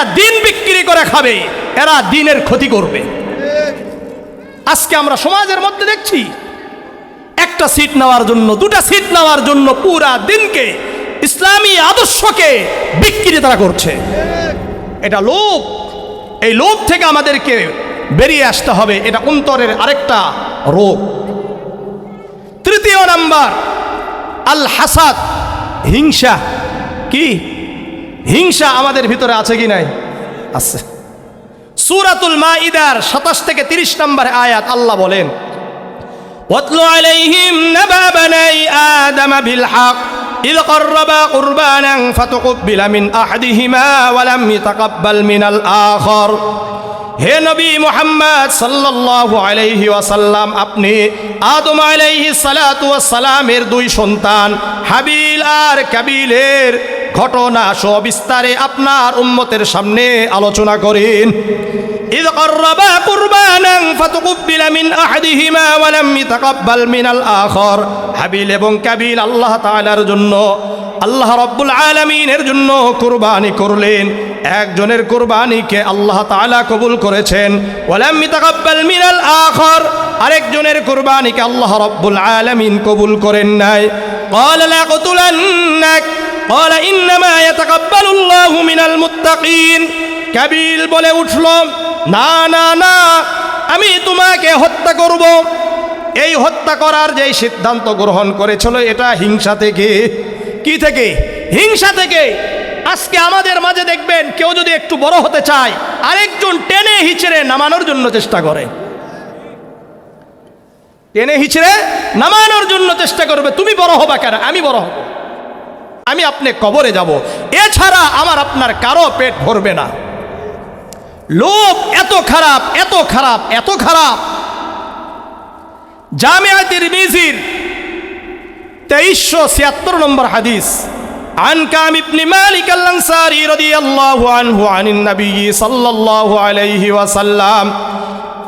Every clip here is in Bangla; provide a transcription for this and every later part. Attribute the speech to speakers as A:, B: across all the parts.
A: এরা দিন বিক্রি করে খাবে, এরা দিনের ক্ষতি করবে। আজকে আমরা সমাজের মধ্যে দেখছি একটা সিট নেওয়ার জন্য, দুটা সিট নেওয়ার জন্য পুরা দিনকে ইসলামী আদর্শকে বিক্রি তারা করছে। এটা লোভ। এই লোভ থেকে আমাদেরকে বেরিয়ে আসতে হবে। এটা অন্তরের আরেকটা রোগ। তৃতীয় নাম্বার আল হাসাদ, হিংসা। কি হিংসা আমাদের ভিতরে আছে কি নাই? আছে। সূরাতুল মাইদার 27 থেকে 30 নম্বর আয়াত আল্লাহ বলেন, ওয়াতলু আলাইহিম নাবা বানাই আদম বিল হক ইয ক্বাররাবা কুরবানান ফাতুকবিলা মিন আহাদিহিমা ওয়া লাম ইয়াতাকাব্বাল মিনাল আখার। হে নবী মুহাম্মদ সাল্লাল্লাহু আলাইহি ওয়াসাল্লাম, আপনি আদম আলাইহিস সালাতু ওয়াস সালামের দুই সন্তান হাবিল আর কাবিলের ঘটনা সবিস্তারে আপনার উম্মতের সামনে আলোচনা করেন। ইয ক্বাররাবা কুরবানান ফাতুকবিলা মিন আহাদিহিমা ওয়া লাম ইয়াতাকাব্বাল মিনাল আখার। হাবিল এবং কাবিল আল্লাহ তাআলার জন্য, আল্লাহ রাব্বুল আলামিনের জন্য কুরবানি করলেন। একজনের কুরবানিকে আল্লাহ তাআলা কবুল করেছেন, ওয়া লাম ইয়াতাকাব্বাল মিনাল আখার। আরেকজনের কুরবানিকে আল্লাহ রাব্বুল আলামিন কবুল করেন নাই। ক্বালা লাকুতুলান্নাক ক্বালা ইন্নামা ইয়াতাকাব্বালুল্লাহু মিনাল মুত্তাকিন। কাবিল বলে উঠল, না না না, আমি তোমাকে হত্যা করব। এই হত্যা করার যে সিদ্ধান্ত গ্রহণ করেছিল এটা হিংসা থেকে। কি থেকে? হিংসা থেকে। আজকে আমাদের মাঝে দেখবেন কেউ যদি একটু বড় হতে চায়, আরেকজন টেনে হিচড়ে নামানোর জন্য চেষ্টা করে। টেনে হিচড়ে নামানোর জন্য চেষ্টা করবে। তুমি বড় হবা কেন? আমি বড় হব, আমি আপনি কবরে যাব, এছাড়া আমার আপনার কারো পেট ভরবে না। লোভ এত খারাপ, এত খারাপ, এত খারাপ। জামিয়া তিরমিজির 2376 নম্বর হাদিস, আন কাব ইবনে মালিক আল-আনসারী রাদিয়াল্লাহু আনহু আনিন নবী সাল্লাল্লাহু আলাইহি ওয়াসাল্লাম।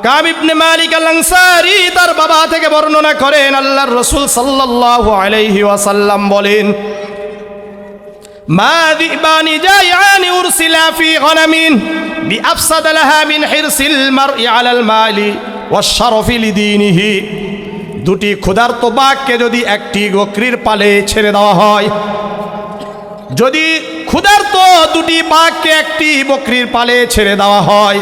A: কাব ইবনে মালিক আল-আনসারী তার বাবা থেকে বর্ণনা করেন, আল্লাহর রাসূল সাল্লাল্লাহু আলাইহি ওয়াসাল্লাম বলেন, মা যিবানি জাইআনি উরসিলা ফি গনামিন বিআফসাদ লাহা মিন হিরসিল মারই আলাল মালি ওয়াশ-শারফি লিদীনিহি। দুটি ক্ষুধার্ত বাঘকে যদি একটি বকরির পালে ছেড়ে দেওয়া হয়, যদি ক্ষুধার্ত দুটি বাঘকে একটি বকরির পালে ছেড়ে দেওয়া হয়,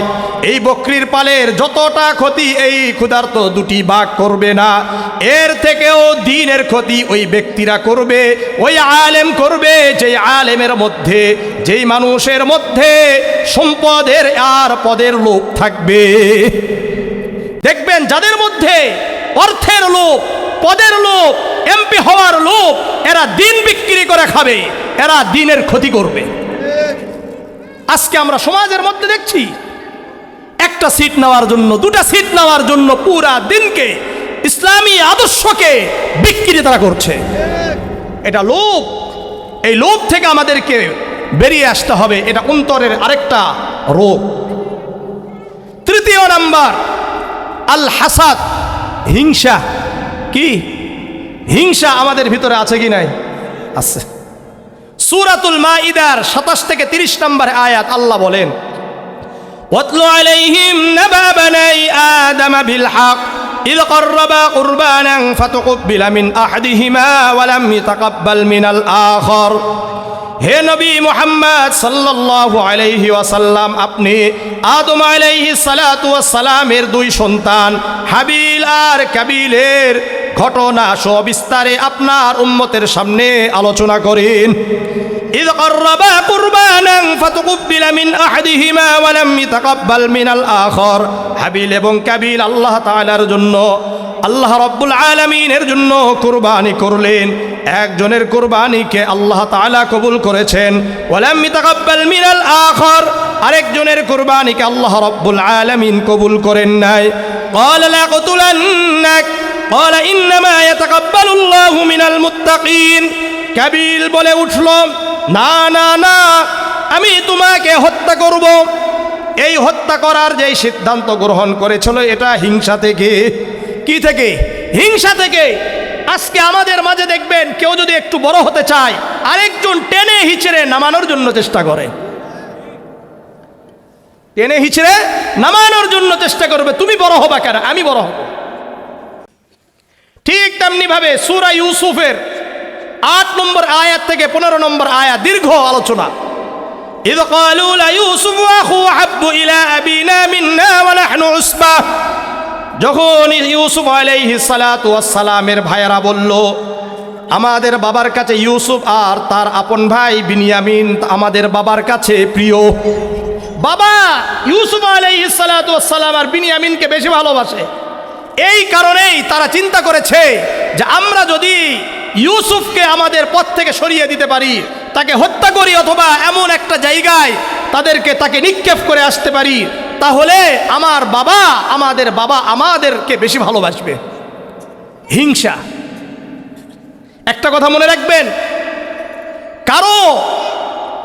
A: এই বকরির পালের যতটা ক্ষতি এই ক্ষুধার্ত দুটি বাঘ করবে না, এর থেকেও দিনের ক্ষতি ওই ব্যক্তিরা করবে, ওই আলেম করবে, যেই আলেমের মধ্যে, যেই মানুষের মধ্যে সম্পদের আর পদের লোভ থাকবে। দেখবেন যাদের মধ্যে অর্থের লোভ, পদের লোভ, এমপি হওয়ার লোভ, এরা দিন বিক্রি করে খাবে, এরা দিনের ক্ষতি করবে। আজকে আমরা সমাজের মধ্যে দেখছি একটা সিট নেওয়ার জন্য, দুটা সিট নেওয়ার জন্য পুরা দিনকে ইসলামী আদর্শকে বিক্রি তারা করছে। এটা লোভ। এই লোভ থেকে আমাদেরকে বেরিয়ে আসতে হবে। এটা অন্তরের আরেকটা রোগ। তৃতীয় নাম্বার আল হাসাদ, হিংসা। কি হিংসা আমাদের ভিতরে আছে কি নাই? আছে। সূরাতুল মাইদার 27 থেকে 30 নম্বর আয়াত আল্লাহ বলেন, ওয়াতলু আলাইহিম নাবা বানাই আদম বিল হক ইয ক্বাররাবা কুরবানান ফাতুকবিলা মিন আহাদিহিমা ওয়া লাম ইয়াতাকাব্বাল মিনাল আখার। হে নবী মুহাম্মদ সাল্লাল্লাহু আলাইহি ওয়াসাল্লাম, আপনি আদম আলাইহিস সালাতু ওয়াস সালামের দুই সন্তান হাবিল আর কাবিলের ঘটনা সবিস্তারে আপনার উম্মতের সামনে আলোচনা করেন। ইয ক্বাররাবা কুরবানান ফাতুকবিলা মিন আহাদিহিমা ওয়া লাম ইয়াতাকাব্বাল মিনাল আখার। হাবিল এবং কাবিল আল্লাহ তাআলার জন্য, আল্লাহ রাব্বুল আলামিনের জন্য কুরবানি করলেন। একজনের কুরবানিকে আল্লাহ তাআলা কবুল করেছেন, ওয়া লাম ইয়াতাকাব্বাল মিনাল আখার। আরেকজনের কুরবানিকে আল্লাহ রাব্বুল আলামিন কবুল করেন নাই। ক্বালা লাকুতুলান্নাক ক্বালা ইন্নামা ইয়াতাকাব্বালুল্লাহু মিনাল মুত্তাকিন। কাবিল বলে উঠল, না না না, আমি তোমাকে হত্যা করব। এই হত্যা করার যে সিদ্ধান্ত গ্রহণ করেছিল এটা হিংসা থেকে। কি থেকে? হিংসা থেকে। আজকে আমাদের মাঝে দেখবেন কেউ যদি একটু বড় হতে চায়, আরেকজন টেনে হিচড়ে নামানোর জন্য চেষ্টা করে। টেনে হিচড়ে নামানোর জন্য চেষ্টা করবে, তুমি বড় হবা কেন, আমি বড় হব। ঠিক তেমনি ভাবে সূরা ইউসুফের 8 নম্বর আয়াত থেকে 15 নম্বর আয়াত, দীর্ঘ আলোচনা। إذ قالوا ليوسف وأخوه أحب إلى أبينا منا ونحن عصبة, যখন ইউসুফ আলাইহিস সালাতু ওয়াস সালামের ভাইয়েরা বলল, আমাদের বাবার কাছে ইউসুফ আর তার আপন ভাই বিনিয়ামিন আমাদের বাবার কাছে প্রিয়। বাবা ইউসুফ আলাইহিস সালাতু ওয়াস সালাম আর বিনিয়ামিনকে বেশি ভালোবাসে। এই কারণেই তারা চিন্তা করেছে যে আমরা যদি ইউসুফকে আমাদের পথ থেকে সরিয়ে দিতে পারি, তাকে হত্যা করি, অথবা এমন একটা জায়গায় তাকে নিক্ষেপ করে আসতে পারি, তাহলে আমাদের বাবা আমাদেরকে বেশি ভালোবাসবে। হিংসা। একটা কথা মনে রাখবেন, কারো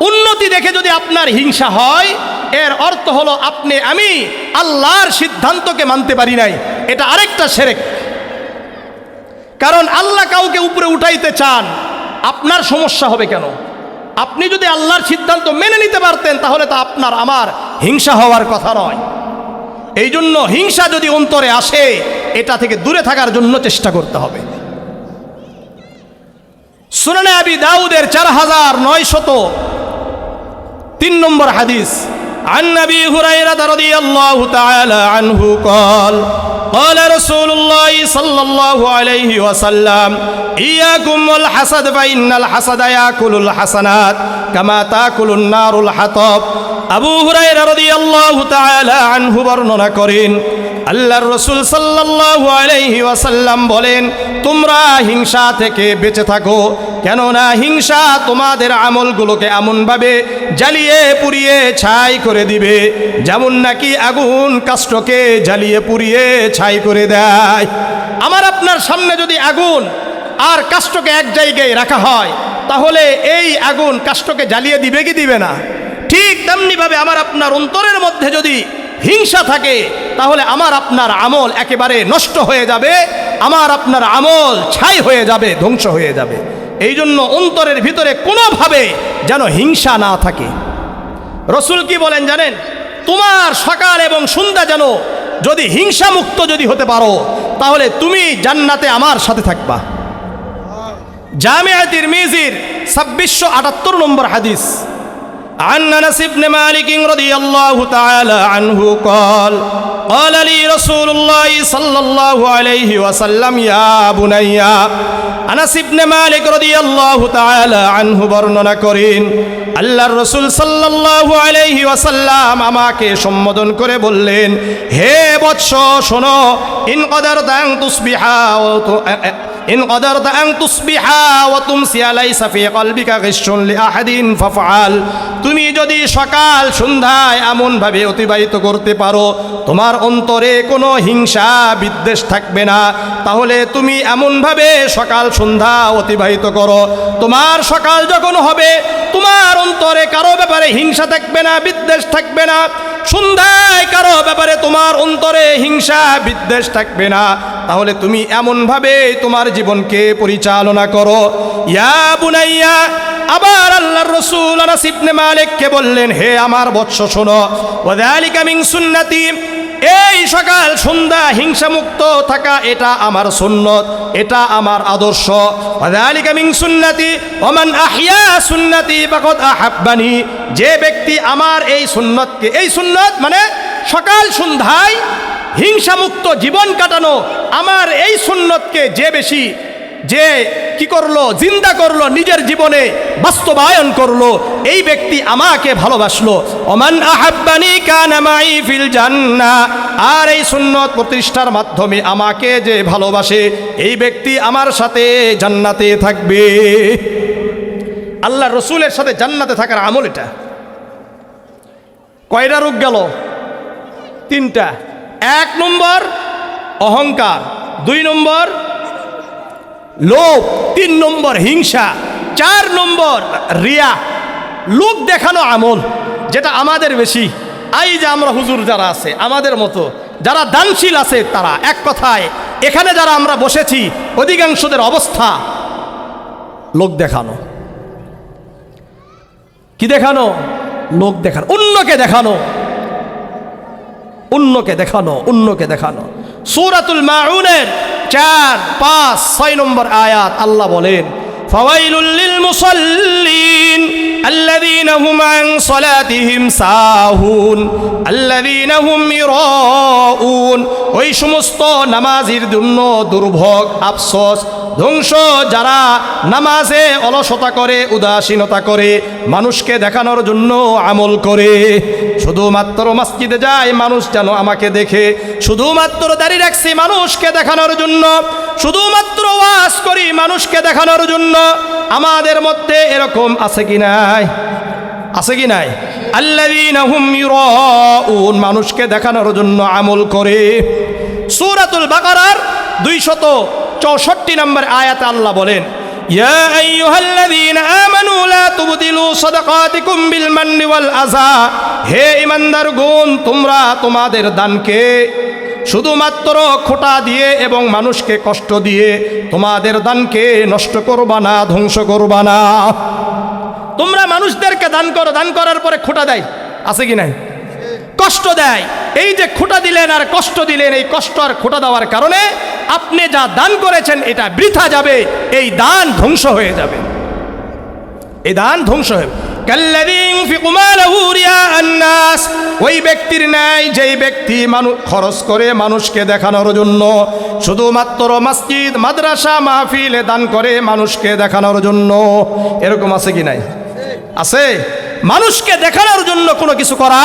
A: উন্নতি দেখে যদি আপনার হিংসা হয়, এর অর্থ হলো আমি আল্লাহর সিদ্ধান্তকে মানতে পারি নাই, এটা আরেকটা শিরক। কারণ আল্লাহ কাউকে উপরে উঠাইতে চান, আপনার সমস্যা হবে কেন? আপনি যদি আল্লাহর সিদ্ধান্ত মেনে নিতে পারতেন, তাহলে তা আপনার আমার হিংসা হওয়ার কথা নয়। এই জন্য হিংসা যদি অন্তরে আসে, এটা থেকে দূরে থাকার জন্য চেষ্টা করতে হবে। সুনানে আবি দাউদের 4903 নম্বর হাদিস, عن أبي هريرة رضي الله تعالى عنه قال قال رسول الله صلى الله عليه وسلم إياكم والحسد فإن الحسد يأكل الحسنات كما تأكل النار الحطب। আবু হুরায়রা রাদিয়াল্লাহু তাআলা আনহু বর্ণনা করেন, আল্লাহর রাসূল সাল্লাল্লাহু আলাইহি ওয়াসাল্লাম বলেন, তোমরা হিংসা থেকে বেঁচে থাকো, কেননা হিংসা তোমাদের আমলগুলোকে এমনভাবে জ্বালিয়ে পুড়িয়ে ছাই করে দিবে, যেমন নাকি আগুন কাষ্ঠকে জ্বালিয়ে পুড়িয়ে ছাই করে দেয়। আমার আপনার সামনে যদি আগুন আর কাষ্ঠকে এক জায়গায় রাখা হয়, তাহলে এই আগুন কাষ্ঠকে জ্বালিয়ে দিবে কি দিবে না? ঠিক তেমনিভাবে আমার আপনার অন্তরের মধ্যে যদি হিংসা থাকে, তাহলে আমার আপনার আমল একেবারে নষ্ট হয়ে যাবে, আমার আপনার আমল ছাই হয়ে যাবে, ধ্বংস হয়ে যাবে। এই জন্য অন্তরের ভিতরে কোনোভাবে যেন হিংসা না থাকে। রসুল কি বলেন জানেন? তোমার সকাল এবং সন্ধ্যা যেন যদি হিংসা মুক্ত যদি হতে পারো, তাহলে তুমি জান্নাতে আমার সাথে থাকবা। জামিআ তিরমিজির 2678 নম্বর হাদিস, عن أنس بن مالك رضي الله تعالى عنه قال قال لي رسول الله صلى الله عليه وسلم يا بني। আনাস ইবনে মালিক রাদিয়াল্লাহু তাআলা আনহু বর্ণনা করেন, আল্লাহর রাসূল সাল্লাল্লাহু আলাইহি ওয়াসাল্লাম আমাকে সম্বোধন করে বললেন, হে বৎস শোনো, ইন কদারতা আন তুসবিহা ওয়া তুমসি লাইসা ফি কলবিকা গিশুন লিআহাদিন ফাফআল। তুমি যদি সকাল সন্ধ্যায় এমনভাবে অতিবাহিত করতে পারো, তোমার অন্তরে কোনো হিংসা বিদ্বেষ থাকবে না, তাহলে তুমি এমনভাবে সকাল সন্ধ্যা অতিবাহিত করো, তোমার সকাল যখন হবে, তোমার অন্তরে কারো ব্যাপারে হিংসা থাকবে না, বিদ্বেষ থাকবে না। সন্ধ্যায় কারো ব্যাপারে তোমার অন্তরে হিংসা বিদ্বেষ থাকবে না, তাহলে তুমি এমনভাবে তোমার জীবনকে পরিচালনা করো। ইয়া বুনাইয়া। আবার আল্লাহর রাসূল আনাস ইবনে মালিককে বললেন, হে আমার বৎস শোনো, ওয়াযালিকা মিন সুন্নতি, এই সকাল সন্ধ্যা হিংসা মুক্ত থাকা এটা আমার সুন্নত, এটা আমার আদর্শ। ওয়াযালিকা মিন সুন্নতি ওয়া মান আহইয়া সুন্নতি ফাকাদ আহাব্বানি, যে ব্যক্তি আমার এই সুন্নতকে, এই সুন্নত মানে সকাল সন্ধ্যায় হিংসা মুক্ত জীবন কাটানো, আমার এই সুন্নতকে যে কি করলো, জিন্দা করলো, নিজের জীবনে বাস্তবায়ন করলো, এই ব্যক্তি আমাকে ভালোবাসলো। ওমান আহাব্বানি কানা মাই ফিল জান্নাহ, আর এই সুন্নত প্রতিষ্ঠার মাধ্যমে আমাকে যে ভালোবাসে, এই ব্যক্তি আমার সাথে জান্নাতে থাকবে। আল্লাহ রসুলের সাথে জান্নাতে থাকার আমল এটা। কয়টা রোগ গেল? 3টা। 1 নম্বর অহংকার, 2 নম্বর লোভ, 3 নম্বর হিংসা, 4 নম্বর রিয়া, লোক দেখানো আমল, যেটা আমাদের বেশি। এই যে আমরা হুজুর যারা আছে, আমাদের মতো যারা দানশীল আছে, তারা এক কথায় এখানে যারা আমরা বসেছি, অধিকাংশদের অবস্থা লোক দেখানো। কি দেখানো? লোক দেখানো, অন্যকে দেখানো। অন্যকে দেখানো, অন্যকে দেখানো। সূরাতুল মাউনের 4, 5, 6 নম্বর আয়াত আল্লাহ বলেন, ফাওয়াইলুল লিল মুসাল্লিন আল্লাযীনা হুম আন সালাতিহিম সাহুন আল্লাযীনা হুম ইরাউন। ওই সমস্ত নামাজীর জন্য দুর্ভোগ, আফসোস, ধ্বংস যারা নামাজে অলসতা করে, উদাসীনতা করে, মানুষকে দেখানোর জন্য আমল করে। শুধুমাত্র মসজিদে যায় মানুষ যেন আমাকে দেখে, শুধুমাত্র দাড়ি রাখছি মানুষকে দেখানোর জন্য, শুধুমাত্র ওয়াজ করি মানুষকে দেখানোর জন্য। আমাদের মধ্যে এরকম আছে কি নাই? আছে কি নাই? আল্লাযীনা হুম ইরাউন, মানুষকে দেখানোর জন্য আমল করে। সূরাতুল বাকারার 264 নম্বর আয়াতে আল্লাহ বলেন, ইয়া আইয়ুহাল্লাযীনা আমানু লা তুবতিলু সাদাকাতিকুম বিল মান্নি ওয়াল আযা। হে ঈমানদারগণ, তোমরা তোমাদের দানকে শুধুমাত্র খোঁটা দিয়ে এবং মানুষকে কষ্ট দিয়ে তোমাদের দানকে নষ্ট করবা না, ধ্বংস করবা না। তোমরা মানুষদেরকে দান করো, দান করার পরে খোঁটা দেয়, আছে কি নাই? কষ্ট দেয়। এই যে খোঁটা দিলেন আর কষ্ট দিলেন, এই কষ্ট আর খোঁটা দেওয়ার কারণে আপনি যা দান করেছেন এটা বৃথা যাবে, এই দান ধ্বংস হয়ে যাবে, এই দান ধ্বংস হবে। কাল্লাযী ইউনফিকু মালাহু রিয়াআন নাস, ওই ব্যক্তির ন্যায় যেই ব্যক্তি খরচ করে মানুষকে দেখানোর জন্য, শুধুমাত্র মসজিদ, মাদ্রাসা, মাহফিলে দান করে মানুষকে দেখানোর জন্য। এরকম আছে কি নাই? আছে। মানুষকে দেখানোর জন্য কোনো কিছু করা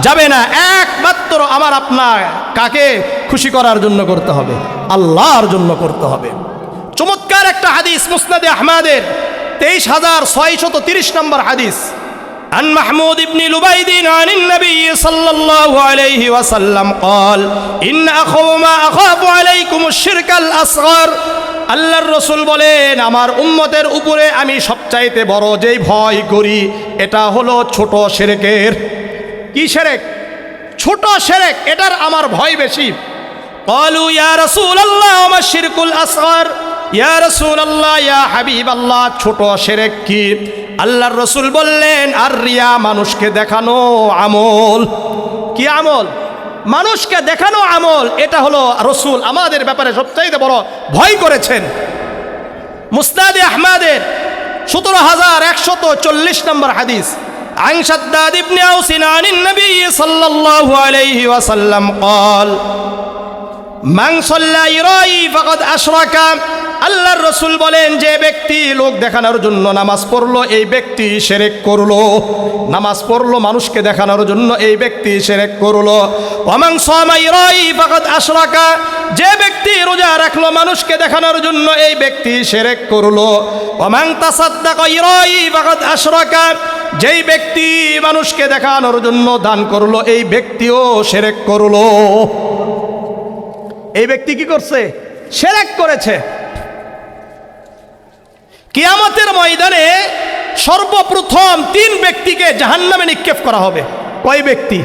A: যাবে না। একমাত্র আমার আপনার কাকে খুশি করার জন্য করতে হবে? আল্লাহর জন্য করতে হবে। চমৎকার একটা হাদিস মুসনাদে আহমদের 23630 নম্বর হাদিস। عن محمود بن لبيد عن النبي صلى الله عليه وسلم قال إن أخوف ما أخاف عليكم الشرك الأصغر। আল্লাহর রাসূল বলেন, আমার উম্মতের উপরে আমি সবচাইতে বড় যেই ভয় করি এটা হলো ছোট শিরকের। কি শিরক? ছোট শিরক, এটার আমার ভয় বেশি। ক্বালু ইয়া রাসূলুল্লাহ ওয়া শিরকুল আসগর। ইয়া রাসূলুল্লাহ, ইয়া হাবিবাল্লাহ, ছোট শিরক কি? আল্লাহর রাসূল বললেন, আর রিয়া, মানুষকে দেখানো আমল। কি আমল? মানুষকে দেখানো আমল। এটা হলো রাসূল আমাদের ব্যাপারে সবচাইতে বড় ভয় করেছেন। মুসনাদে আহমদের 17140 নম্বর হাদিস। عن شداد بن أوس عن النبي صلى الله عليه وسلم قال من صلى يرائي فقد أشرك। আল্লাহর রাসূল বলেন, যে ব্যক্তি লোক দেখানোর জন্য নামাজ পড়লো এই ব্যক্তি শিরক করলো। নামাজ পড়লো মানুষকে দেখানোর জন্য, এই ব্যক্তি শিরক করলো। ওয়ামান সামা ইরাই ফাকাদ আশরাকা। যে ব্যক্তি রোজা রাখলো মানুষকে দেখানোর জন্য, এই ব্যক্তি শিরক করলো। ওয়ামান তাসাদ্দাকা ইরাই ফাকাদ আশরাকা। যেই ব্যক্তি মানুষকে দেখানোর জন্য দান করলো, এই ব্যক্তিও শিরক করলো। এই ব্যক্তি কি করছে? শিরক করেছে। কিয়ামতের ময়দানে সর্বপ্রথম 3 ব্যক্তিকে জাহান্নামে নিক্ষেপ করা হবে। কয় ব্যক্তি?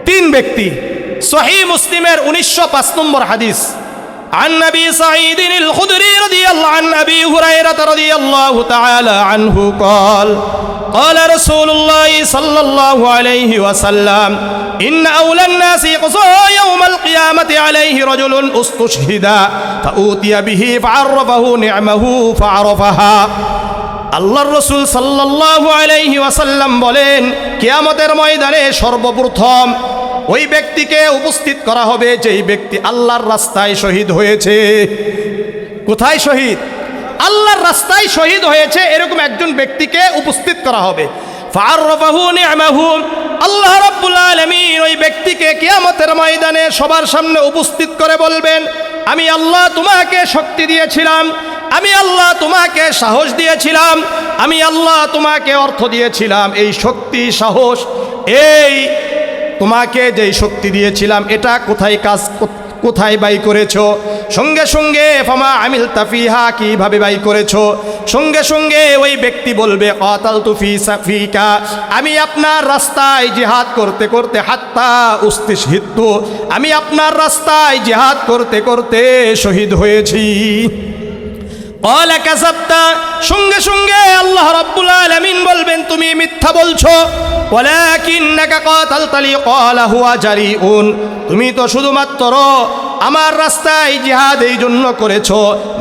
A: 3 ব্যক্তি। সহিহ মুসলিমের 1905 নম্বর হাদিস। عن نبي سعيد الخدري رضي الله عن أبي هريرة رضي الله تعالى عنه قال قال رسول الله صلى الله عليه وسلم إن أولى الناس يقصى يوم القيامة عليه رجل استشهد فأوتي به فعرفه نعمه فعرفها। আল্লাহর রাসূল সাল্লাল্লাহু আলাইহি ওয়াসাল্লাম বলেন, কিয়ামতের ময়দানে সর্বপ্রথম ওই ব্যক্তিকে উপস্থিত করা হবে যেই ব্যক্তি আল্লাহর রাস্তায় শহীদ হয়েছে। কোথায় শহীদ? আল্লাহর রাস্তায় শহীদ হয়েছে, এরকম একজন ব্যক্তিকে উপস্থিত করা হবে। ফাআররাফাহু নি'মাহু। আল্লাহ রাব্বুল আলামিন ওই ব্যক্তিকে কিয়ামতের ময়দানে সবার সামনে উপস্থিত করে বলবেন, আমি আল্লাহ তোমাকে শক্তি দিয়েছিলাম, আমি আল্লাহ তোমাকে সাহস দিয়েছিলাম, আমি আল্লাহ তোমাকে অর্থ দিয়েছিলাম। এই শক্তি, সাহস, এই তোমাকে যেই শক্তি দিয়েছিলাম এটা কোথায় ব্যয় করেছো? সঙ্গে সঙ্গে ফামা আমিলতা ফিহা, কিভাবে ব্যয় করেছো? সঙ্গে সঙ্গে ওই ব্যক্তি বলবে, কাতালতু ফিকা, আমি আপনার রাস্তায় জিহাদ করতে করতে, হাত্তা উস্তিশহিদতু, আমি আপনার রাস্তায় জিহাদ করতে করতে শহীদ হয়েছি। ক্বালা কাযাবতা, সঙ্গে সঙ্গে আল্লাহ রাব্বুল আলামিন বলবেন, তুমি মিথ্যা বলছো। ওয়ালাকিন্নাকা কাতালতালি ক্বালা হুয়া জারিউন, তুমি তো শুধুমাত্র আমার রাস্তায় জিহাদ এই জন্য করেছো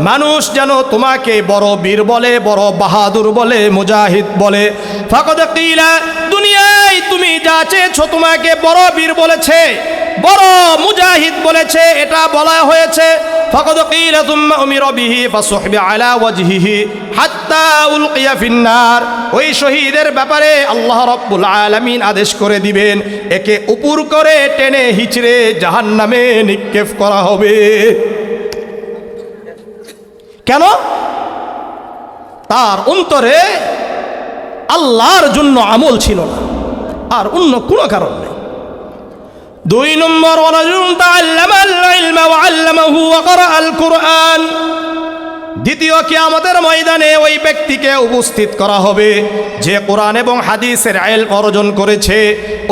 A: মানুষ যেন তোমাকে বড় বীর বলে, বড় বাহাদুর বলে, মুজাহিদ বলে। ফাকাদ কিলা, দুনিয়ায় তুমি যা চেয়েছো তোমাকে বড় বীর বলেছে, বড় মুজাহিদ বলেছে, এটা বলা হয়েছে। ফাকাদ কিলা সুম্মা উমিরা বিহি ফাসুহবি আলা ওয়াজহিহি হাত্তা উলকিয়া ফিন্নার, ওই শহীদের ব্যাপারে আল্লাহ রাব্বুল আলামিন আদেশ করে দিবেন, একে উপর করে টেনে হিচড়ে জাহান্নামে নিক্ষেপ করা হবে। কেন? তার অন্তরে আল্লাহর জন্য আমল ছিল না, আর অন্য কোনো কারণ নেই। 2 নম্বর, ওয়ারাজুলুন তাআল্লামাল ইলমা ওয়া আল্লামাহু ওয়া ক্বারাআল কুরআন। দ্বিতীয় কিয়ামতের ময়দানে ওই ব্যক্তিকে উপস্থিত করা হবে যে কোরআন এবং হাদিসের ইলম অর্জন করেছে,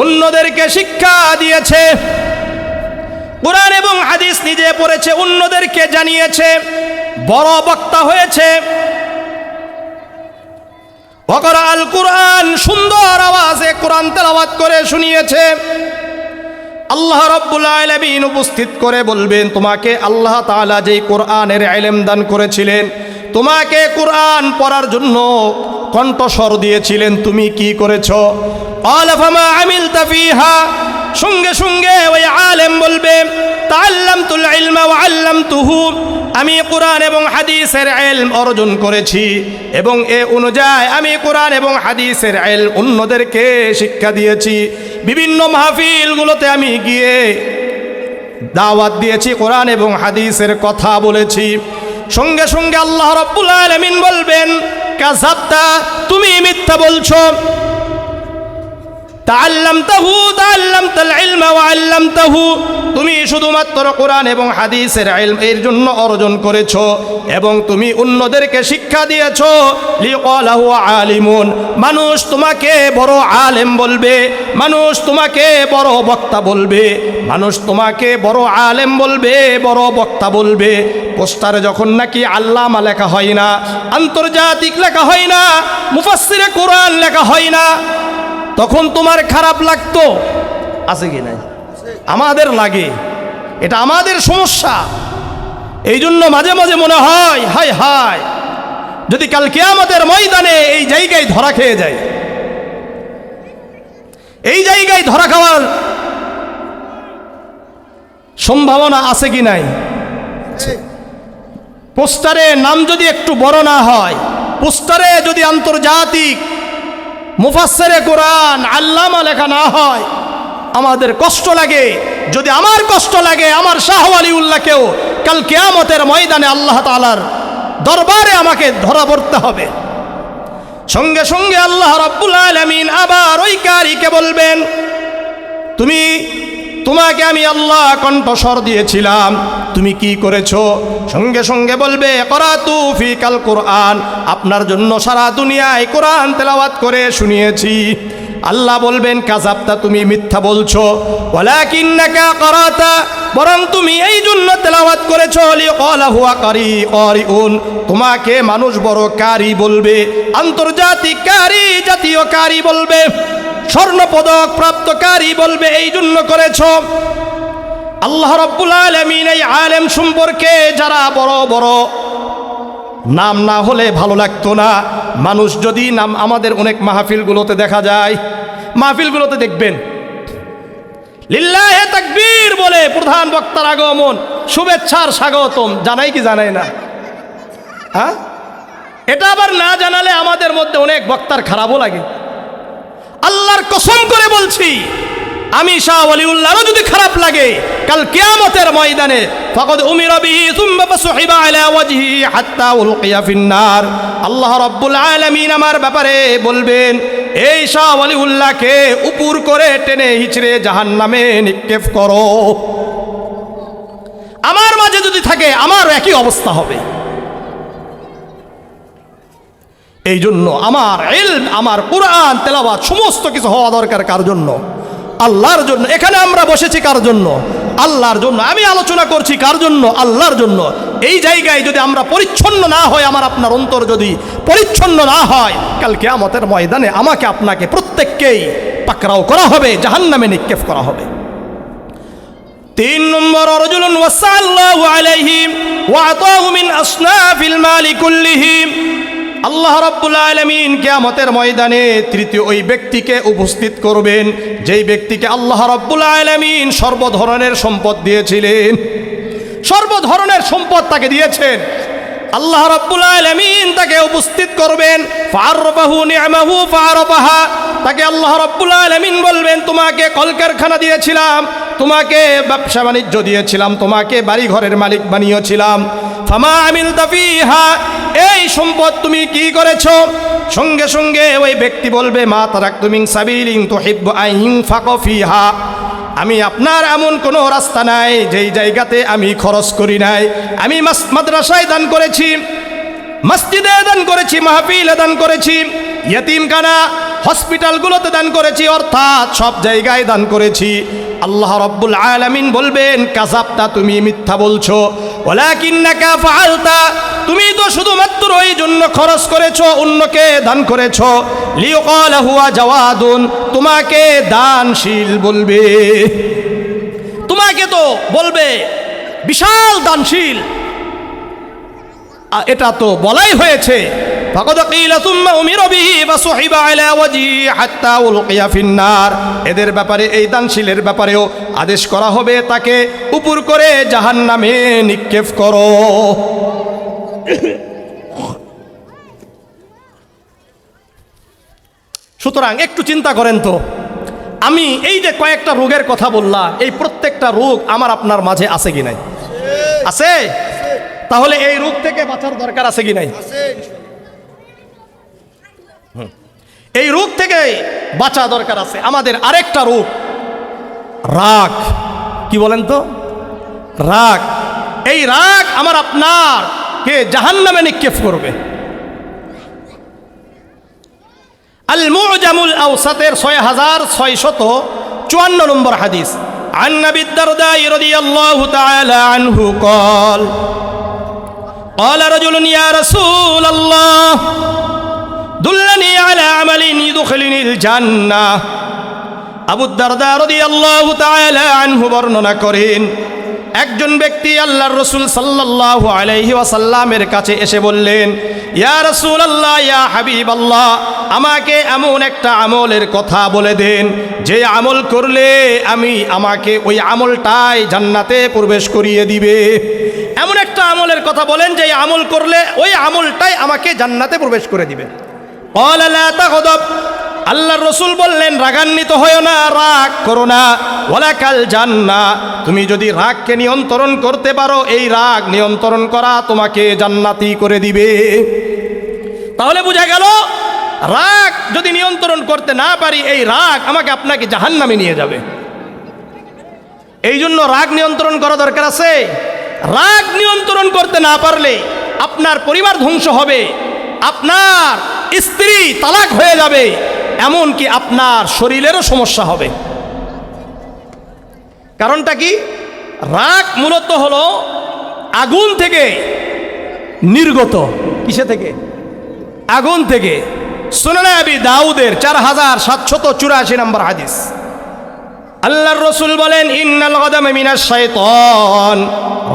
A: অন্যদেরকে শিক্ষা দিয়েছে, কোরআন এবং হাদিস নিজে পড়েছে, অন্যদেরকে জানিয়েছে, বড় বক্তা হয়েছে। ওয়া ক্বারাআল কুরআন, সুন্দর আওয়াজে কোরআন তেলাওয়াত করে শুনিয়েছে। আল্লাহ রাব্বুল আলামিন উপস্থিত করে বলবেন, তোমাকে আল্লাহ তাআলা যেই কোরআনের ইলম দান করেছিলেন, তোমাকে কোরআন পড়ার জন্য কণ্ঠস্বর দিয়েছিলেন, তুমি কি করেছো? ক্বালা ফামা আমিলতা ফিহা, সঙ্গে সঙ্গে ওই আলেম বলবে, তাআল্লামতুল ইলমা ওয়া আল্লামতুহু, আমি কোরআন এবং হাদিসের ইলম অর্জন করেছি এবং এ অনুযায়ী আমি কোরআন এবং হাদিসের ইলম অন্যদেরকে শিক্ষা দিয়েছি। বিভিন্ন মাহফিলগুলোতে আমি গিয়ে দাওয়াত দিয়েছি, কোরআন এবং হাদিসের কথা বলেছি। সঙ্গে সঙ্গে আল্লাহ রাব্বুল আলামিন বলবেন, কাযাবতা, তুমি মিথ্যা বলছো। তাআল্লামতাল ইলমা ওয়া আল্লামতাহু, তুমি শুধুমাত্র কোরআন এবং হাদিসের ইলম এর জন্য অর্জন করেছো এবং তুমি অন্যদেরকে শিক্ষা দিয়েছো। লিকালাহু আলিমুন, মানুষ তোমাকে বড় আলেম বলবে, মানুষ তোমাকে বড় বক্তা বলবে, মানুষ তোমাকে বড় আলেম বলবে, বড় বক্তা বলবে। পোস্টারে যখন নাকি আল্লামা লেখা হয় না, আন্তর্জাতিক লেখা হয় না, মুফাসসিরে কোরআন লেখা হয় না, তখন তোমার খারাপ লাগতো? আছে কি নাই? আমাদের লাগে, এটা আমাদের সমস্যা। এই জন্য মাঝে মাঝে মনে হয়, হায় হায়, যদি কাল কিয়ামতের ময়দানে এই জায়গায় ধরা খেয়ে যায়, এই জায়গায় ধরা খাওয়ার সম্ভাবনা আছে কি নাই? পোস্টারে নাম যদি একটু বড় না হয়, পোস্টারে যদি আন্তর্জাতিক মুফাসসিরে কোরআন আল্লামা লেখা না হয়, আমাদের কষ্ট লাগে। যদি আমার কষ্ট লাগে, আমার শাহ ওয়ালিউল্লাহকেও কাল কিয়ামতের ময়দানে আল্লাহ তাআলার দরবারে আমাকে ধরা পড়তে হবে। সঙ্গে সঙ্গে আল্লাহ রাব্বুল আলামিন আবার ওই কারীকে বলবেন, তোমাকে আমি আল্লাহ কণ্ঠস্বর দিয়েছিলাম, তুমি কি করেছো? সঙ্গে সঙ্গে বলবে, করাতু ফিকাল কোরআন, আপনার জন্য সারা দুনিয়ায় কোরআন তেলাওয়াত করে শুনিয়েছি। আল্লাহ বলবেন, কাযাবতা, তুমি মিথ্যা বলছো। ওয়ালাকিন্নাকা করাতা, বরং তুমি এই জন্য তেলাওয়াত করেছো, লিকালা হুয়া কারিউন, তোমাকে মানুষ বড় কারি বলবে, আন্তর্জাতিক কারি, জাতীয় কারি বলবে, স্বর্ণপদক প্রাপ্তকারী বলবে, এই জন্য করেছ। আল্লাহ রাব্বুল আলামিন এই আলেম সম্পর্কে যারা বড় বড় নাম না হলে ভালো লাগতো না, মানুষ যদি নাম, আমাদের অনেক মাহফিলগুলোতে দেখা যায়, মাহফিলগুলোতে দেখবেন লিল্লাহে তাকবীর বলে প্রধান বক্তার আগমন, শুভেচ্ছার স্বাগতম জানাই কি জানাই না? হ্যাঁ, এটা আবার না জানালে আমাদের মধ্যে অনেক বক্তার খারাপও লাগে। আল্লাহর কসম করে বলছি, আমি শাহ ওয়ালিউল্লাহরও যদি খারাপ লাগে, কাল কিয়ামতের ময়দানে ফাকাদ উমিরা বিহি সুম্মা ফাসুহিবা আলা ওয়াজহিহি হাত্তা উলকিয়া ফিন্নার, আল্লাহ রাব্বুল আলামিন আমার ব্যাপারে বলবেন, এই শাহ ওয়ালিউল্লাহকে উপর করে টেনে হিচড়ে জাহান্নামে নিক্ষেপ করো। আমার মাঝে যদি থাকে, আমারও একই অবস্থা হবে। এই জন্য আমার ইলম, আমার কোরআন তেলাওয়াত সমস্ত কিছু হওয়া দরকার কার জন্য? আল্লাহর জন্য। এখানে আমরা বসেছি কার জন্য? আল্লাহর জন্য। আমি আলোচনা করছি কার জন্য? আল্লাহর জন্য। এই জায়গায় যদি আমরা পরিচ্ছন্ন না হয়, আমার আপনার অন্তর যদি পরিচ্ছন্ন না হয়, কাল কিয়ামতের ময়দানে আমাকে আপনাকে প্রত্যেককেই পাকড়াও করা হবে, জাহান্নামে নিক্ষেপ করা হবে। 3 নম্বর, রাজুলুন ওয়াসাল্লাহু আলাইহি ওয়া আতাহু মিন আসনাফিল মালি কুল্লিহি। আল্লাহ রাব্বুল আলামিন কিয়ামতের ময়দানে তৃতীয় ওই ব্যক্তিকে উপস্থিত করবেন, যেই ব্যক্তিকে আল্লাহ রাব্বুল আলামিন সর্বধরনের সম্পদ দিয়েছিলেন। সর্বধরনের সম্পদ তাকে দিয়েছেন, আল্লাহ রাব্বুল আলামিন তাকে উপস্থিত করবেন। ফাআরফাহু নি'মাহু ফাআরফাহা, তাকে আল্লাহ রাব্বুল আলামিন বলবেন, তোমাকে কলকারখানা দিয়েছিলাম, তোমাকে ব্যবসা বাণিজ্য দিয়েছিলাম, তোমাকে বাড়ি ঘরের মালিক বানিয়েছিলাম। ফামা আমিলতা ফিহা, এই সম্পদ তুমি কি করেছো? সঙ্গে সঙ্গে ওই ব্যক্তি বলবে, মা তারাকতু মিন সাবিলিন তুহিব্বু আন ইউনফাকা ফিহা, আমি আপনার এমন কোনো রাস্তা নাই যেই জায়গাতে আমি খরচ করি নাই। আমি মাদ্রাসায় দান করেছি, মসজিদে দান করেছি, মাহফিলে দান করেছি, ইয়তিমখানা হসপিটালগুলোতে দান করেছি, অর্থাৎ সব জায়গায় দান করেছি। আল্লাহ রাব্বুল আলামিন বলবেন, কাযাবতা, তুমি মিথ্যা বলছো। ওয়ালাকিন্নাকা ফাআলতা, তুমি তো শুধুমাত্র এই জন্য খরচ করেছো, অন্যকে দান করেছো। লিয়ুকালা হুয়া জাওয়াদুন, তোমাকে দানশীল বলবে, তোমাকে তো বলবে বিশাল দানশীল। এটা তো বলাই হয়েছে, ফাকাদ কিলা সুম্মা উমিরা বিহি ফাসুহিবা আলা ওয়াজহি হাত্তা উলকিয়া ফিন্নার। এদের ব্যাপারে, এই দানশীলের ব্যাপারেও আদেশ করা হবে, তাকে উপর করে জাহান্নামে নিক্ষেপ করো। সুতরাং একটু চিন্তা করেন তো, আমি এই যে কয়েকটা রোগের কথা বললাম, এই প্রত্যেকটা রোগ আমার আপনার মাঝে আছে কি নাই? আছে। তাহলে এই রোগ থেকে বাঁচার দরকার আছে কি নাই? এই রোগ থেকে বাঁচা দরকার আছে। আমাদের আরেকটা রোগ, রাগ। কি বলেন তো? রাগ। এই রাগ আমার আপনার কে জাহান্নামে নিক্ষেপ করবে। আল মুজামুল আওসাতের 6654 নম্বর হাদিস, আন নবী দারদা রাদিয়াল্লাহু তাআলা আনহু قال قال رجل يا رسول الله دلني على عمل يدخلني الجنة। আবু দারদা রাদিয়াল্লাহু তাআলা আনহু বর্ণনা করেন, একজন ব্যক্তি আল্লাহর রাসূল সাল্লাল্লাহু আলাইহি ওয়াসাল্লামের কাছে এসে বললেন, ইয়া রাসূলুল্লাহ, ইয়া হাবিবাল্লাহ, আমাকে এমন একটা আমলের কথা বলে দেন যে আমল করলে আমাকে ওই আমলটাই জান্নাতে প্রবেশ করিয়ে দিবে। এমন একটা আমলের কথা বলেন যে আমল করলে ওই আমলটাই আমাকে জান্নাতে প্রবেশ করে দিবে। ক্বালা লা তাগদাব, আল্লাহর রাসূল বললেন, রাগান্বিত হয়ো না, রাগ করো না। ওয়ালাকাল জান্নাহ, তুমি যদি রাগকে নিয়ন্ত্রণ করতে পারো, এই রাগ নিয়ন্ত্রণ করা তোমাকে জান্নাতি করে দিবে। তাহলে বোঝা গেল, রাগ যদি নিয়ন্ত্রণ করতে না পারি, এই রাগ আমাকে আপনাকে জাহান্নামে নিয়ে যাবে। এই জন্য রাগ নিয়ন্ত্রণ করা দরকার আছে। রাগ নিয়ন্ত্রণ করতে না পারলে আপনার পরিবার ধ্বংস হবে, আপনার স্ত্রী তালাক হয়ে যাবে, এমনকি আপনার শরীরেরও সমস্যা হবে। কারণটা কি? রাগ মূলত হলো আগুন থেকে নির্গত। কিসে থেকে? আগুন থেকে। সুনানে আবি দাউদের 4784 নম্বর হাদিস, আল্লাহর রাসূল বলেন, ইন্নাল গাদামা মিনাশ শাইতান,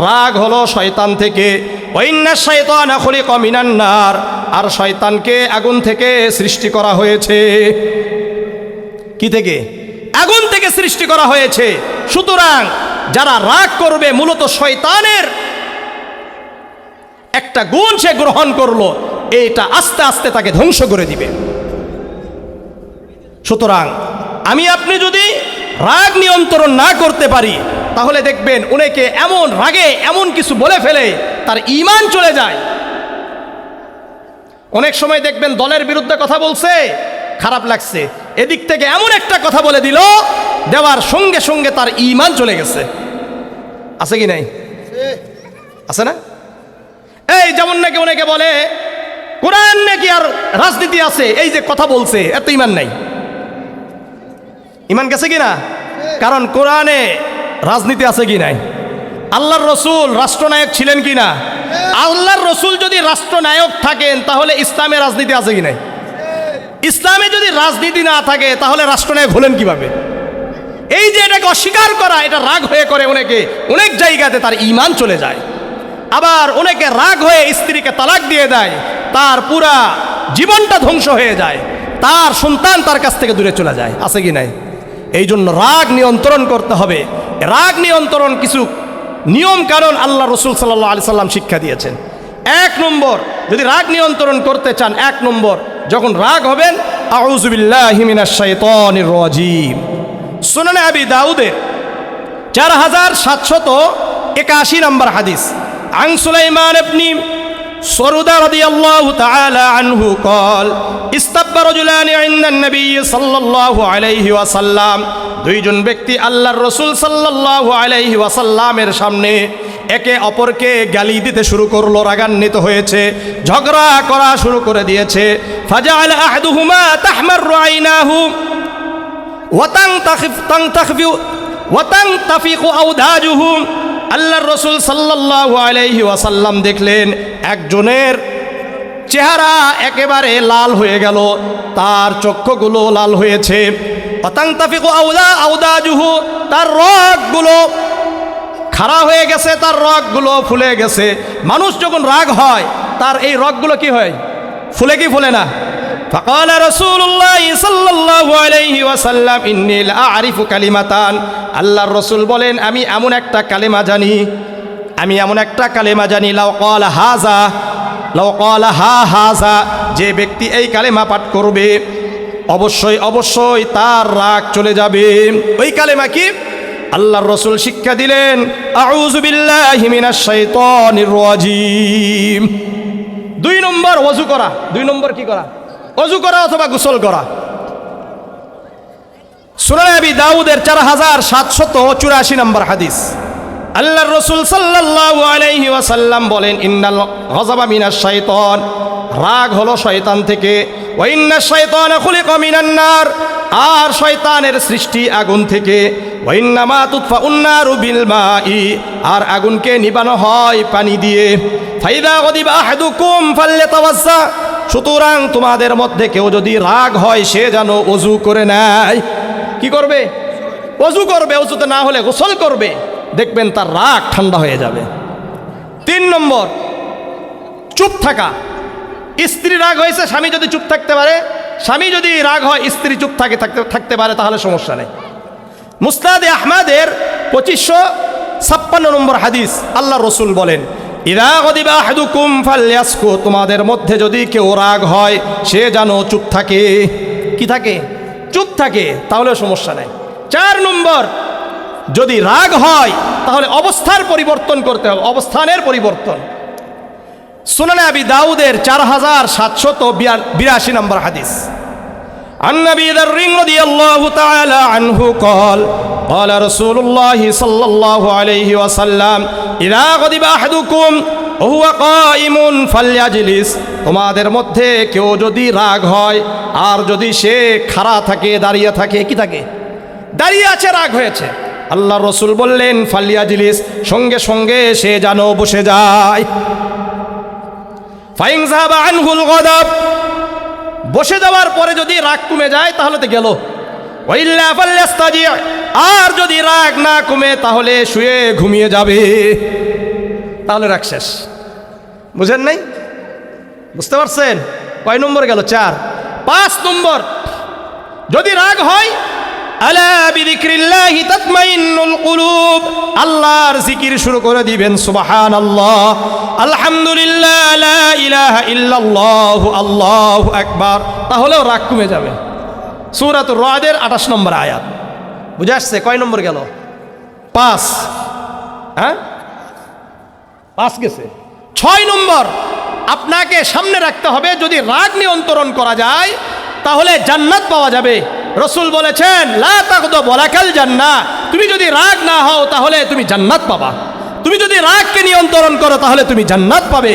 A: রাগ হলো শয়তান থেকে। ওয়া ইন্নাশ শাইতানা খুলিকা মিনান নার, আর শয়তানকে আগুন থেকে সৃষ্টি করা হয়েছে। কি থেকে? আগুন থেকে সৃষ্টি করা হয়েছে। সুতরাং যারা রাগ করবে, মূলত শয়তানের একটা গুণ সে গ্রহণ করলো, এটা আস্তে আস্তে তাকে ধ্বংস করে দিবে। সুতরাং আমি আপনি যদি রাগ নিয়ন্ত্রণ না করতে পারি, তাহলে দেখবেন অনেকে এমন রাগে এমন কিছু বলে ফেলে তার ঈমান চলে যায়। অনেক সময় দেখবেন দলের বিরুদ্ধে কথা বলছে, খারাপ লাগছে, এদিক থেকে এমন একটা কথা বলে দিল, দেওয়ার সঙ্গে সঙ্গে তার ঈমান চলে গেছে। আছে কি নাই? আছে না? এই যেমন নাকি অনেকে বলে কোরআন নাকি আর রাজনীতি আছে, এই যে কথা বলছে, এত ঈমান নাই। ঈমান গেছে কি না? কারণ কোরআনে রাজনীতি আছে কি নাই? আল্লাহর রসুল রাষ্ট্রনায়ক ছিলেন কি না? আল্লাহর রসুল যদি রাষ্ট্রনায়ক থাকেন তাহলে ইসলামে রাজনীতি আছে কি নাই? ইসলামে যদি রাজনীতি না থাকে তাহলে রাষ্ট্রনায়ক হলেন কিভাবে? এই যে এটাকে অস্বীকার করা, এটা রাগ হয়ে করে অনেক জায়গাতে তার ঈমান চলে যায়। আবার অনেকে রাগ হয়ে স্ত্রীকে তালাক দিয়ে দেয়, তার পুরা জীবনটা ধ্বংস হয়ে যায়, তার সন্তান তার কাছ থেকে দূরে চলে যায়, আছে কি নাই? এই জন্য রাগ নিয়ন্ত্রণ করতে হবে। রাগ নিয়ন্ত্রণ কিছু নিয়ম কারণ আল্লাহ রসুল সাল্লাল্লাহু আলাইহি সাল্লাম শিক্ষা দিয়েছেন। 1 নম্বর, যদি রাগ নিয়ন্ত্রণ করতে চান, 1 নম্বর, যখন রাগ হবেন, আউযু বিল্লাহি মিনাশ শাইতানির রাজীম। সুনানে আবি দাউদের 4781 নম্বর হাদিস, আন সুলাইমান ইবনে সরুদা রাদিয়াল্লাহু তাআলা আনহু قال استبى رجلان عند النبي সাল্লাল্লাহু আলাইহি ওয়াসাল্লাম। দুইজন ব্যক্তি আল্লাহর রাসূল সাল্লাল্লাহু আলাইহি ওয়াসাল্লামের সামনে একে অপরকে গালি দিতে শুরু করলো, রাগান্বিত হয়েছে, ঝগড়া করা শুরু করে দিয়েছে। ফাজাআল আহাদুহুমা তাহমারু আইনাহু ওয়া তানতাফিকু আওদাজুহু। আল্লাহর রাসূল সাল্লাল্লাহু আলাইহি ওয়াসাল্লাম দেখলেন একজনের চেহারা একেবারে লাল হয়ে গেল, তার চক্ষুগুলো লাল হয়েছে। ওয়াতানতাফিকু আওদাজুহু, তার রগগুলো খাড়া হয়ে গেছে, তার রগগুলো ফুলে গেছে। মানুষ যখন রাগ হয় তার এই রগগুলো কি হয়? ফুলে কি ফুলে না? فقال رسول الله صلى الله عليه وسلم إني لأعرف كلمتان। আল্লাহর রাসূল বলেন, আমি এমন একটা কালেমা জানি, লাউ ক্বালা হাযা, যে ব্যক্তি এই কালেমা পাঠ করবে অবশ্যই তার রাগ চলে যাবে। ওই কালেমা কি? আল্লাহর রাসূল শিক্ষা দিলেন, আউযু বিল্লাহি মিনাশ শাইতানির রাজীম। 2 নম্বর ওযু করা। 2 নম্বর কি করা? ওযু করা অথবা গোসল করা। সুনান আবি দাউদের 4784 নম্বর হাদিস, আল্লাহর রাসূল সাল্লাল্লাহু আলাইহি ওয়াসাল্লাম বলেন, ইন্নাল গযবা মিনাশ শাইতান, রাগ হলো শয়তান থেকে। ওয়া ইন্নাশ শাইতানা খুলিকা মিনান নার, আর শয়তানের সৃষ্টি আগুন থেকে। ওয়া ইন্নামা তুতফাউন নারু বিল মাই, আর আগুনকে নিবানো হয় পানি দিয়ে। ফাইদা গদিবা আহাদুকুম ফালইতাওয়াজ্জা, সুতরাং তোমাদের মধ্যে কেউ যদি রাগ হয় সে যেন ওযু করে নেয়। কি করবে? ওযু করবে। ওযুতে না হলে গোসল করবে, দেখবেন তার রাগ ঠান্ডা হয়ে যাবে। 3 নম্বর, চুপ থাকা। স্ত্রী রাগ হয়েছে, স্বামী যদি চুপ থাকতে পারে, স্বামী যদি রাগ হয় স্ত্রী চুপ থাকতে পারে, তাহলে সমস্যা নেই। মুসনাদে আহমদের 2556 নম্বর হাদিস, আল্লাহর রাসূল বলেন, ইযা গদিবা আহাদুকুম ফালইয়াসকুত, তোমাদের মধ্যে যদি কেউ রাগ হয় সে যেন চুপ থাকে। কি থাকে? চুপ থাকে, তাহলে সমস্যা নেই। 4 নম্বর, যদি রাগ হয় তাহলে অবস্থার পরিবর্তন করতে হবে, অবস্থানের পরিবর্তন। সুনানে আবি দাউদের 4782 নম্বর হাদিস, عن أبي ذر رضي الله تعالى عنه قال قال رسول الله صلى الله عليه وسلم إذا غضب أحدكم وهو قائم فليجلس, তোমাদের মধ্যে কেউ যদি রাগ হয় আর যদি সে খাড়া থাকে, দাঁড়িয়ে থাকে, কি থাকে? দাঁড়িয়ে আছে, রাগ হয়েছে, আল্লাহর রাসূল বললেন ফালিয়াজলিস, সঙ্গে সঙ্গে সে যেন বসে যায়। ফাইন যাহাবা আনহুল গদাব, বসে যাওয়ার পরে যদি রাগ কমে যায় তাহলে তো গেল। ওয়াইল্লা ফালইস্তাজি, আর যদি রাগ না কমে তাহলে শুয়ে ঘুমিয়ে যাবে, তাহলে রাগ শেষ। বুঝেন নাই? বুঝতে পারছেন? কয় নম্বর গেল? 4। 5 নম্বর, যদি রাগ হয়, আলা বিযিকরিল্লাহি তাতমাইন্নুল কুলুব, আল্লাহর জিকির শুরু করে দিবেন, সুবহানাল্লাহ, আলহামদুলিল্লাহ, লা ইলাহা ইল্লাল্লাহ, আল্লাহু আকবার, তাহলেও রাগ কমে যাবে। সূরাতুর রাদের 28 নম্বর আয়াত। বুঝে আসছে? কয় নম্বর গেল? 5। হ্যাঁ, 5 গেছে। 6 নম্বর, আপনাকে সামনে রাখতে হবে, যদি রাগ নিয়ন্ত্রণ করা যায় তাহলে জান্নাত পাওয়া যাবে। রাসূল বলেছেন, লা তাগদাব ওয়ালাকাল জান্নাহ, তুমি যদি রাগ না হও তাহলে তুমি জান্নাত পাবা। তুমি যদি রাগকে নিয়ন্ত্রণ করো তাহলে তুমি জান্নাত পাবে।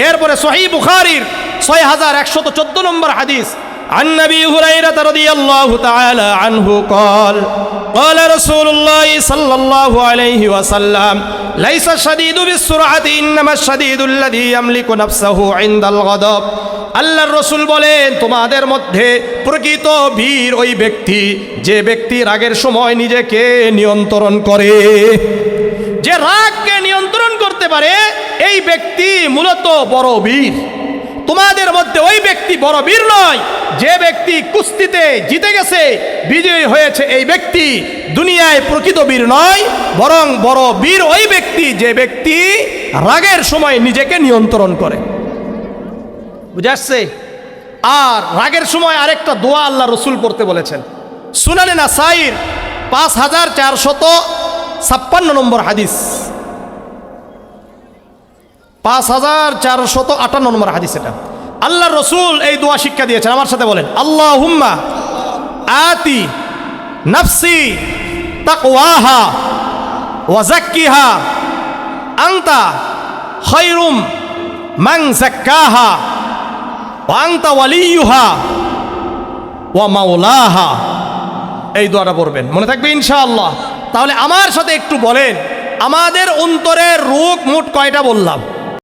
A: এরপরে সহিহ বুখারীর 6114 নম্বর হাদিস, عن أبي هريرة رضي الله تعالى عنه قال قال رسول الله صلى الله عليه وسلم ليس الشديد بالسرعة إنما الشديد الذي يملك نفسه عند الغضب আল্লাহর রসুল বলেন তোমাদের মধ্যে প্রকৃত বীর ওই ব্যক্তি যে ব্যক্তি রাগের সময় নিজেকে নিয়ন্ত্রণ করে যে রাগকে নিয়ন্ত্রণ করতে পারে এই ব্যক্তি মূলত বড় বীর তোমাদের মধ্যে ওই ব্যক্তি বড় বীর নয় যে ব্যক্তি কুস্তিতে জিতে গেছে বিজয়ী হয়েছে এই ব্যক্তি দুনিয়ায় প্রকৃত বীর নয় বরং বড় বীর ওই ব্যক্তি যে ব্যক্তি রাগের সময় নিজেকে নিয়ন্ত্রণ করে বুঝে আসছে আর রাগের সময় আরেকটা দোয়া আল্লাহ রসুল পড়তে বলেছেন সুনানে নাসাইর 5456 নম্বর হাদিস 5458 নম্বর হাদিস এটা আল্লাহ রসুল এই দোয়া শিক্ষা দিয়েছেন আমার সাথে বলেন আল্লাহুম্মা আতি নাফসি তাকওয়াহা ওয়া যাক্কিহা আনতা খায়রুম মান যাক্কাহা ওয়া আনতা ওয়ালিয়ুহা ওয়া মাওলাহা এই দোয়াটা পড়বেন মনে থাকবে ইনশাআল্লাহ তাহলে আমার সাথে একটু বলেন আমাদের অন্তরের রোগ মোট কয়টা বললাম